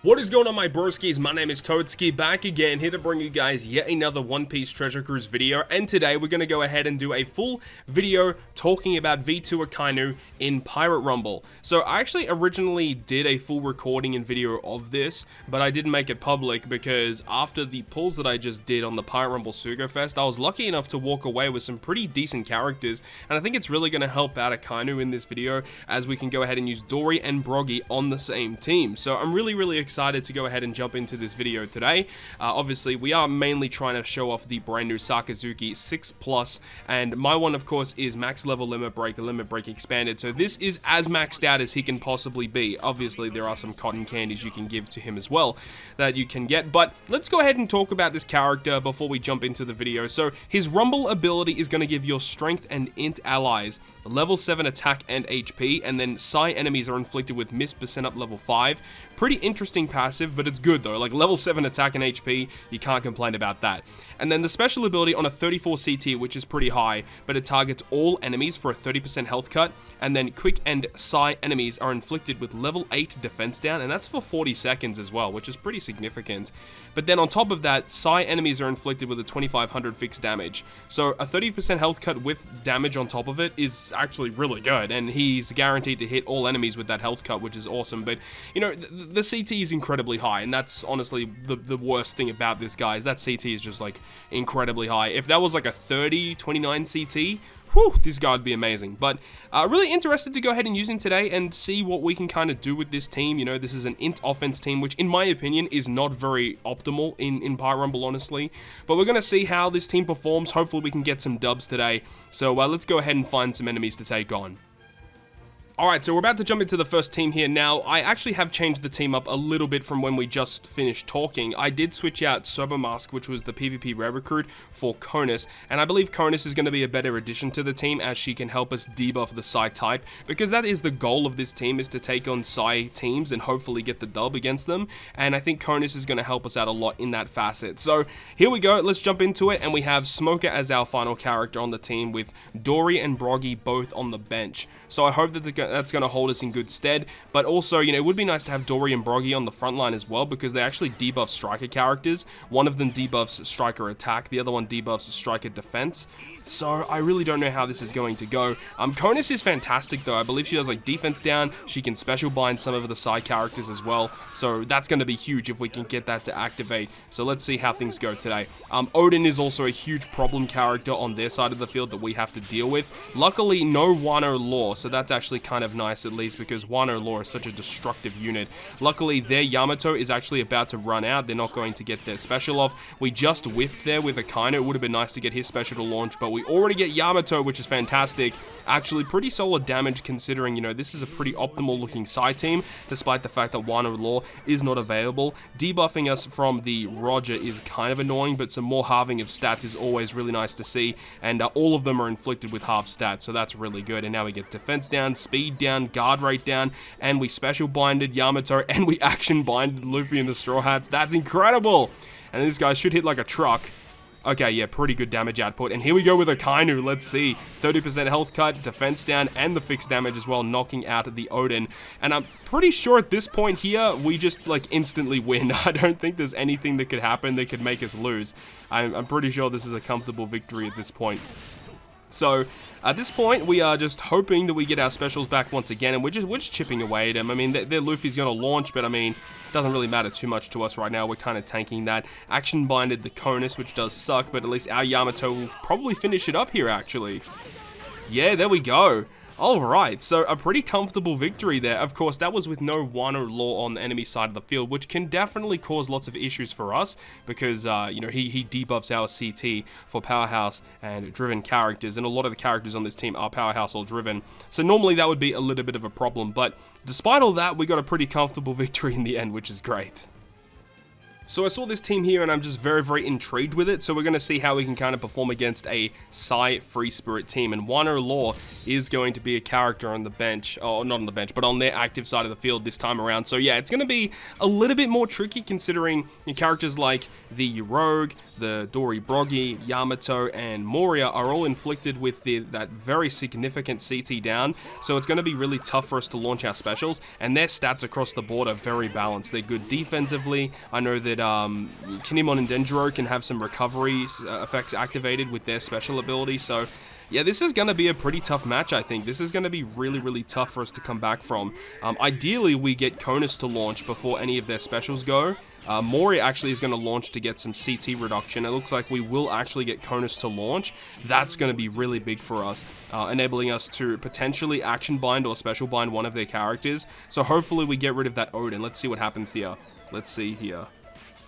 What is going on, my broskiis? My name is Toadskii, back again, here to bring you guys yet another One Piece Treasure Cruise video, and today we're going to go ahead and do a full video talking about V2 Akainu in Pirate Rumble. So I actually originally did a full recording and video of this, but I didn't make it public because after the pulls that I just did on the Pirate Rumble Sugo Fest, I was lucky enough to walk away with some pretty decent characters, and I think it's really going to help out Akainu in this video as we can go ahead and use Dory and Broggy on the same team. So I'm really excited to go ahead and jump into this video today. Obviously, we are mainly trying to show off the brand new Sakazuki 6+, and my one, of course, is max level limit break expanded. So this is as maxed out as he can possibly be. Obviously, there are some cotton candies you can give to him as well that you can get, but let's go ahead and talk about this character before we jump into the video. So his Rumble ability is going to give your strength and int allies level 7 attack and HP, and then Psi enemies are inflicted with miss percent up level 5. Pretty interesting passive, but it's good though. Like level 7 attack and HP, you can't complain about that. And then the special ability on a 34 CT, which is pretty high, but it targets all enemies for a 30% health cut, and then quick and Psi enemies are inflicted with level 8 defense down, and that's for 40 seconds as well, which is pretty significant. But then on top of that, Psi enemies are inflicted with a 2500 fixed damage. So a 30% health cut with damage on top of it is actually really good, and he's guaranteed to hit all enemies with that health cut, which is awesome. But you know, the CT is incredibly high, and that's honestly the worst thing about this guy, is that CT is just like incredibly high. If that was like a 29 CT, whew, this guy would be amazing. But really interested to go ahead and use him today and see what we can kind of do with this team. You know, this is an int offense team, which in my opinion is not very optimal in Pirate Rumble, honestly. But we're going to see how this team performs. Hopefully we can get some dubs today. So let's go ahead and find some enemies to take on. Alright, so we're about to jump into the first team here. Now, I actually have changed the team up a little bit from when we just finished talking. I did switch out Sober Mask, which was the PvP rare recruit, for Conus, and I believe Conus is going to be a better addition to the team as she can help us debuff the Psi type, because that is the goal of this team, is to take on Psi teams and hopefully get the dub against them, and I think Conus is going to help us out a lot in that facet. So, here we go, let's jump into it, and we have Smoker as our final character on the team, with Dory and Broggy both on the bench. So I hope that that's going to hold us in good stead, but also, you know, it would be nice to have Dory and Broggy on the front line as well, because they actually debuff striker characters. One of them debuffs striker attack, the other one debuffs striker defense. So I really don't know how this is going to go. Conus is fantastic though. I believe she does like defense down. She can special bind some of the side characters as well. So that's going to be huge if we can get that to activate. So let's see how things go today. Odin is also a huge problem character on their side of the field that we have to deal with. Luckily, no Wano Law, so that's actually kind of nice at least, because Wano Law is such a destructive unit. Luckily, their Yamato is actually about to run out. They're not going to get their special off. We just whiffed there with Akainu. It would have been nice to get his special to launch, but we already get Yamato, which is fantastic. Actually, pretty solid damage considering, you know, this is a pretty optimal looking side team, despite the fact that Wano Law is not available. Debuffing us from the Roger is kind of annoying, but some more halving of stats is always really nice to see, and all of them are inflicted with half stats, so that's really good. And now we get defense down, speed down, guard rate down, and we special binded Yamato, and we action binded Luffy and the Straw Hats. That's incredible! And this guy should hit like a truck. Okay, yeah, pretty good damage output. And here we go with Akainu. Let's see. 30% health cut, defense down, and the fixed damage as well, knocking out the Odin. And I'm pretty sure at this point here, we just, like, instantly win. I don't think there's anything that could happen that could make us lose. I'm pretty sure this is a comfortable victory at this point. So, at this point, we are just hoping that we get our specials back once again, and we're just chipping away at them. I mean, their Luffy's going to launch, but I mean, it doesn't really matter too much to us right now. We're kind of tanking that. Action binded the Conus, which does suck, but at least our Yamato will probably finish it up here, actually. Yeah, there we go. Alright, so a pretty comfortable victory there. Of course, that was with no Wano Law on the enemy side of the field, which can definitely cause lots of issues for us, because, you know, he debuffs our CT for powerhouse and driven characters, and a lot of the characters on this team are powerhouse or driven. So normally that would be a little bit of a problem, but despite all that, we got a pretty comfortable victory in the end, which is great. So I saw this team here and I'm just very, very intrigued with it. So we're going to see how we can kind of perform against a Psy Free Spirit team. And Wano Law is going to be a character on the bench. Oh, not on the bench, but on their active side of the field this time around. So yeah, it's going to be a little bit more tricky considering characters like the Rogue, the Dori Broggy, Yamato, and Moria are all inflicted with that very significant CT down. So it's going to be really tough for us to launch our specials. And their stats across the board are very balanced. They're good defensively. I know that Kinemon and Dendro can have some recovery effects activated with their special ability, so yeah, this is going to be a pretty tough match, I think. This is going to be really, really tough for us to come back from. Ideally, we get Conus to launch before any of their specials go. Moria actually is going to launch to get some CT reduction. It looks like we will actually get Conus to launch. That's going to be really big for us, enabling us to potentially action bind or special bind one of their characters. So hopefully we get rid of that Odin. Let's see what happens here. Let's see here.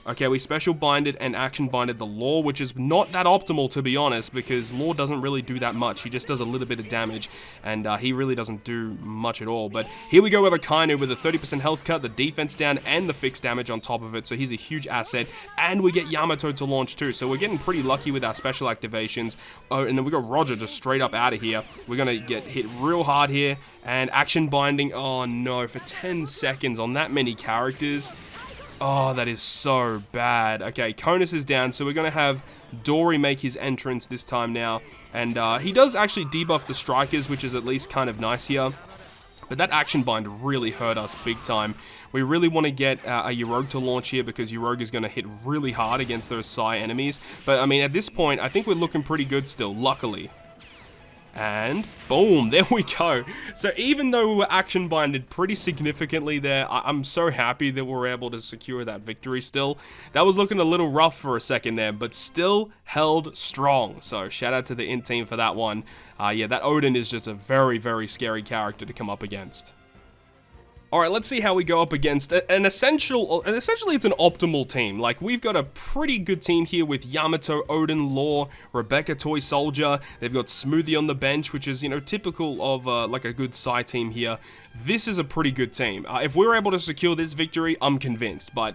Okay, we special binded and action binded the Law, which is not that optimal, to be honest, because Law doesn't really do that much. He just does a little bit of damage, and he really doesn't do much at all. But here we go with Akainu with a 30% health cut, the defense down, and the fixed damage on top of it, so he's a huge asset. And we get Yamato to launch too, so we're getting pretty lucky with our special activations. Oh, and then we got Roger just straight up out of here. We're going to get hit real hard here, and action binding, oh no, for 10 seconds on that many characters. Oh, that is so bad. Okay, Conus is down, so we're going to have Dori make his entrance this time now. And he does actually debuff the strikers, which is at least kind of nice here. But that action bind really hurt us big time. We really want to get a Yorogue to launch here because Yorogue is going to hit really hard against those Psy enemies. But, I mean, at this point, I think we're looking pretty good still, luckily. And boom, there we go. So even though we were action binded pretty significantly there, I'm so happy that we were able to secure that victory still. That was looking a little rough for a second there, but still held strong. So shout out to the INT team for that one. Yeah, that Odin is just a very, very scary character to come up against. Alright, let's see how we go up against essentially it's an optimal team. Like, we've got a pretty good team here with Yamato, Odin, Law, Rebecca, Toy Soldier. They've got Smoothie on the bench, which is, you know, typical of, like, a good Psy team here. This is a pretty good team. If we're able to secure this victory, I'm convinced, but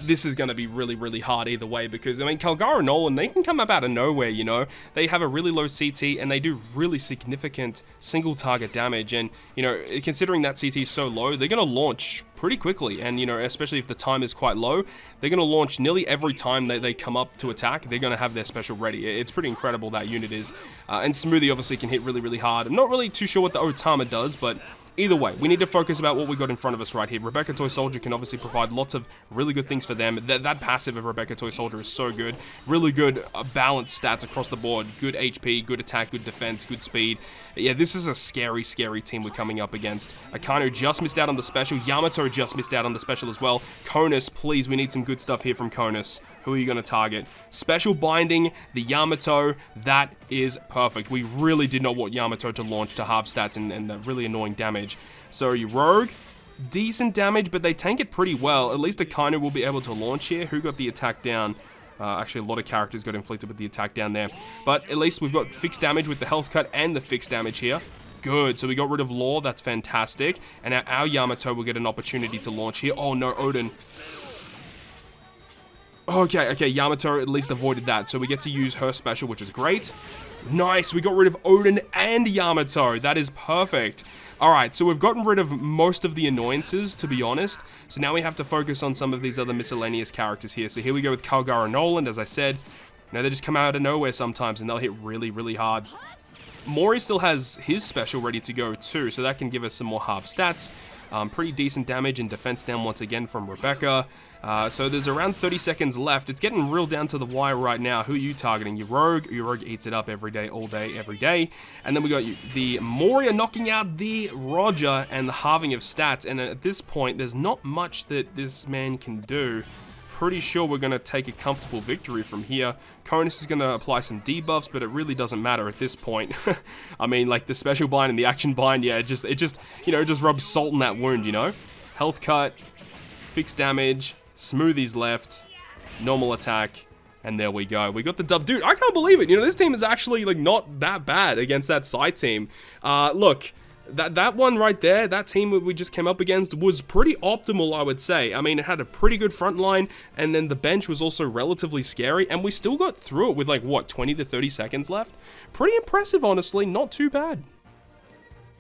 this is going to be really, really hard either way because, I mean, Kalgar and Nolan, they can come up out of nowhere, you know. They have a really low CT and they do really significant single target damage, and, you know, considering that CT is so low, they're going to launch pretty quickly, and, you know, especially if the time is quite low, they're going to launch nearly every time they come up to attack. They're going to have their special ready. It's pretty incredible, that unit is. And Smoothie obviously can hit really, really hard. I'm not really too sure what the Otama does, but either way, we need to focus about what we got in front of us right here. Rebecca Toy Soldier can obviously provide lots of really good things for them. That passive of Rebecca Toy Soldier is so good. Really good balanced stats across the board. Good HP, good attack, good defense, good speed. Yeah, this is a scary, scary team we're coming up against. Akainu just missed out on the special. Yamato just missed out on the special as well. Conus, please, we need some good stuff here from Conus. Who are you going to target? Special binding, the Yamato, that is perfect. We really did not want Yamato to launch to half stats and the really annoying damage. So you Rogue, decent damage, but they tank it pretty well. At least Akainu will be able to launch here. Who got the attack down? Actually, a lot of characters got inflicted with the attack down there. But at least we've got fixed damage with the health cut and the fixed damage here. Good, so we got rid of Law, that's fantastic. And our Yamato will get an opportunity to launch here. Oh no, Odin. Okay, Yamato at least avoided that, so we get to use her special, which is great. Nice, we got rid of Odin and Yamato. That is perfect. Alright, so we've gotten rid of most of the annoyances, to be honest. So now we have to focus on some of these other miscellaneous characters here. So here we go with Kalgar and Nolan, as I said. You know, they just come out of nowhere sometimes, and they'll hit really, really hard. Mori still has his special ready to go too, so that can give us some more half stats. Pretty decent damage and defense down once again from Rebecca. So there's around 30 seconds left. It's getting real down to the wire right now. Who are you targeting? Your Rogue. Your Rogue eats it up every day, all day, every day. And then we got the Moria knocking out the Roger and the halving of stats. And at this point, there's not much that this man can do. Pretty sure we're going to take a comfortable victory from here. Conus is going to apply some debuffs, but it really doesn't matter at this point. I mean, like the special bind and the action bind, yeah, it just you know, just rubs salt in that wound, you know? Health cut, fixed damage, Smoothies left, normal attack, and there we go. We got the dub. Dude, I can't believe it. You know, this team is actually, like, not that bad against that side team. Look, that one right there, that team that we just came up against was pretty optimal, I would say. I mean, it had a pretty good front line, and then the bench was also relatively scary, and we still got through it with like, what, 20 to 30 seconds left? Pretty impressive, honestly, not too bad.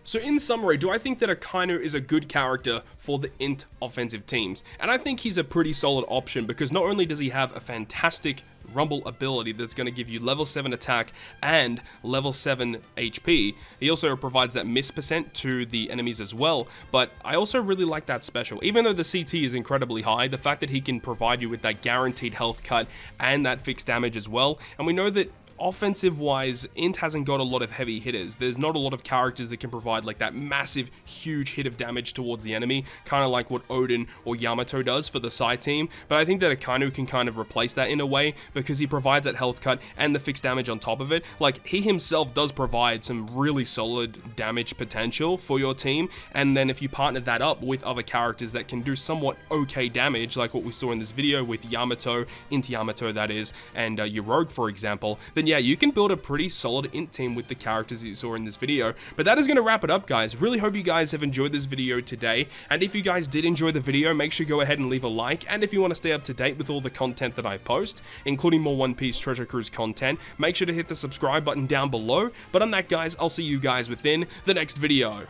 So in summary, do I think that Akainu is a good character for the INT offensive teams? And I think he's a pretty solid option, because not only does he have a fantastic rumble ability that's going to give you level 7 attack and level 7 HP, he also provides that miss percent to the enemies as well, but I also really like that special. Even though the CT is incredibly high, the fact that he can provide you with that guaranteed health cut and that fixed damage as well, and we know that offensive wise, INT hasn't got a lot of heavy hitters. There's not a lot of characters that can provide like that massive, huge hit of damage towards the enemy, kind of like what Odin or Yamato does for the Psy team. But I think that Akainu can kind of replace that in a way, because he provides that health cut and the fixed damage on top of it. Like, he himself does provide some really solid damage potential for your team, and then if you partner that up with other characters that can do somewhat okay damage, like what we saw in this video with Yamato, INT Yamato that is, and your Rogue for example, then yeah, you can build a pretty solid INT team with the characters that you saw in this video. But that is going to wrap it up, guys. Really hope you guys have enjoyed this video today, and if you guys did enjoy the video, make sure you go ahead and leave a like, and if you want to stay up to date with all the content that I post, including more One Piece Treasure Cruise content, make sure to hit the subscribe button down below. But on that, guys, I'll see you guys within the next video.